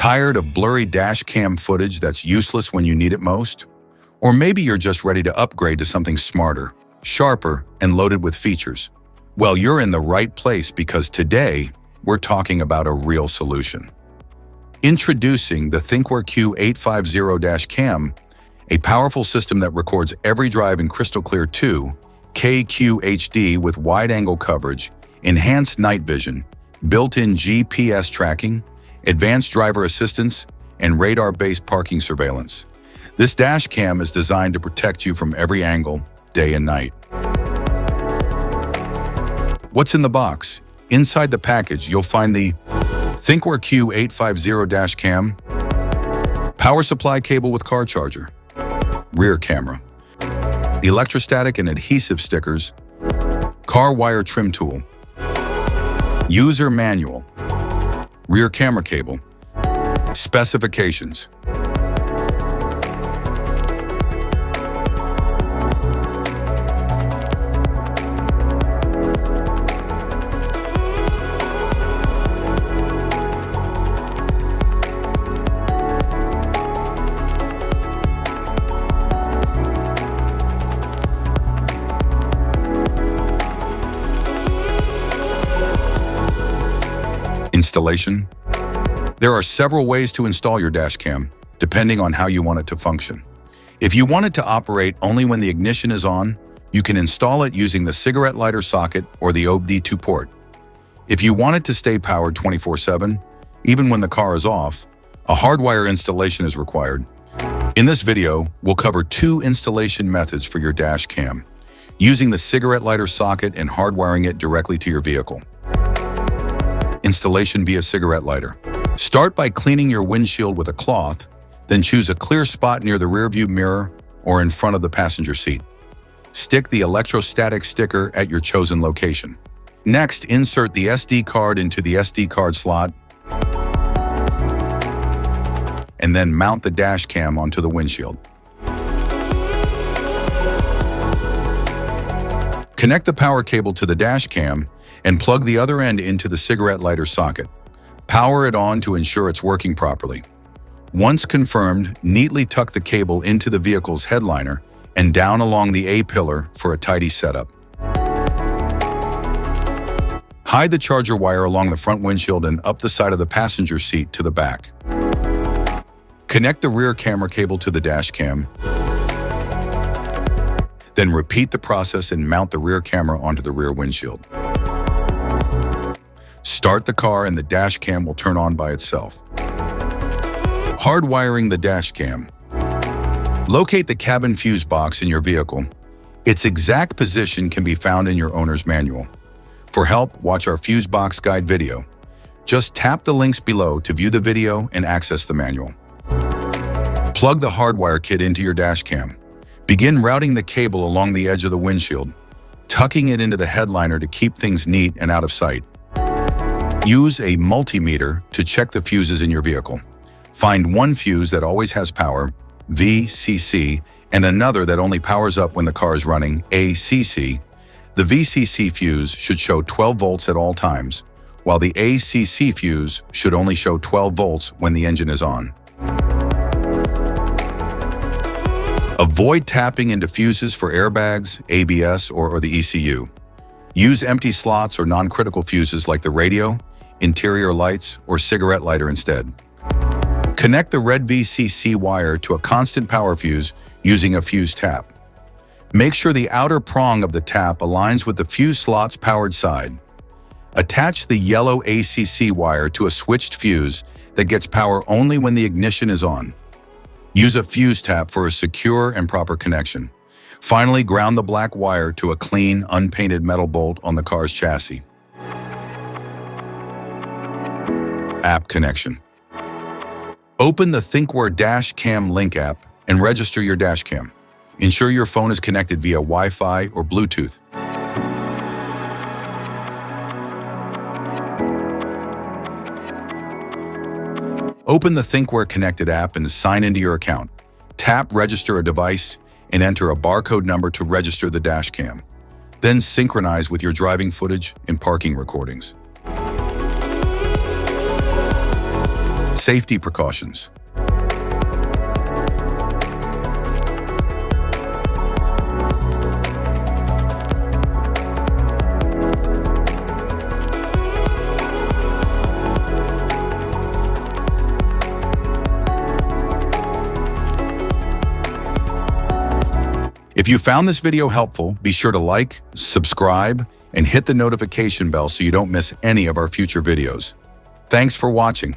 Tired of blurry dash cam footage that's useless when you need it most? Or maybe you're just ready to upgrade to something smarter, sharper, and loaded with features. Well, you're in the right place because today, we're talking about a real solution. Introducing the ThinkWare Q850 Dashcam, a powerful system that records every drive in crystal clear 2K QHD with wide-angle coverage, enhanced night vision, built-in GPS tracking, advanced driver assistance, and radar-based parking surveillance. This dashcam is designed to protect you from every angle, day and night. What's in the box? Inside the package, you'll find the ThinkWare Q850 Dashcam, power supply cable with car charger, rear camera, electrostatic and adhesive stickers, car wire trim tool, user manual, rear camera cable, specifications. Installation. There are several ways to install your dashcam, depending on how you want it to function. If you want it to operate only when the ignition is on, you can install it using the cigarette lighter socket or the OBD2 port. If you want it to stay powered 24/7, even when the car is off, a hardwire installation is required. In this video, we'll cover 2 installation methods for your dashcam, using the cigarette lighter socket and hardwiring it directly to your vehicle. Installation via cigarette lighter. Start by cleaning your windshield with a cloth, then choose a clear spot near the rearview mirror or in front of the passenger seat. Stick the electrostatic sticker at your chosen location. Next, insert the SD card into the SD card slot, and then mount the dashcam onto the windshield. Connect the power cable to the dashcam and plug the other end into the cigarette lighter socket. Power it on to ensure it's working properly. Once confirmed, neatly tuck the cable into the vehicle's headliner and down along the A-pillar for a tidy setup. Hide the charger wire along the front windshield and up the side of the passenger seat to the back. Connect the rear camera cable to the dashcam. Then repeat the process and mount the rear camera onto the rear windshield. Start the car and the dashcam will turn on by itself. Hardwiring the dashcam. Locate the cabin fuse box in your vehicle. Its exact position can be found in your owner's manual. For help, watch our fuse box guide video. Just tap the links below to view the video and access the manual. Plug the hardwire kit into your dashcam. Begin routing the cable along the edge of the windshield, tucking it into the headliner to keep things neat and out of sight. Use a multimeter to check the fuses in your vehicle. Find one fuse that always has power, VCC, and another that only powers up when the car is running, ACC. The VCC fuse should show 12 volts at all times, while the ACC fuse should only show 12 volts when the engine is on. Avoid tapping into fuses for airbags, ABS, or the ECU. Use empty slots or non-critical fuses like the radio, interior lights, or cigarette lighter instead. Connect the red VCC wire to a constant power fuse using a fuse tap. Make sure the outer prong of the tap aligns with the fuse slot's powered side. Attach the yellow ACC wire to a switched fuse that gets power only when the ignition is on. Use a fuse tap for a secure and proper connection. Finally, ground the black wire to a clean, unpainted metal bolt on the car's chassis. App connection. Open the ThinkWare Dashcam Link app and register your dashcam. Ensure your phone is connected via Wi-Fi or Bluetooth. Open the ThinkWare Connected app and sign into your account. Tap Register a device and enter a barcode number to register the dashcam. Then synchronize with your driving footage and parking recordings. Safety precautions. If you found this video helpful, be sure to like, subscribe, and hit the notification bell so you don't miss any of our future videos. Thanks for watching.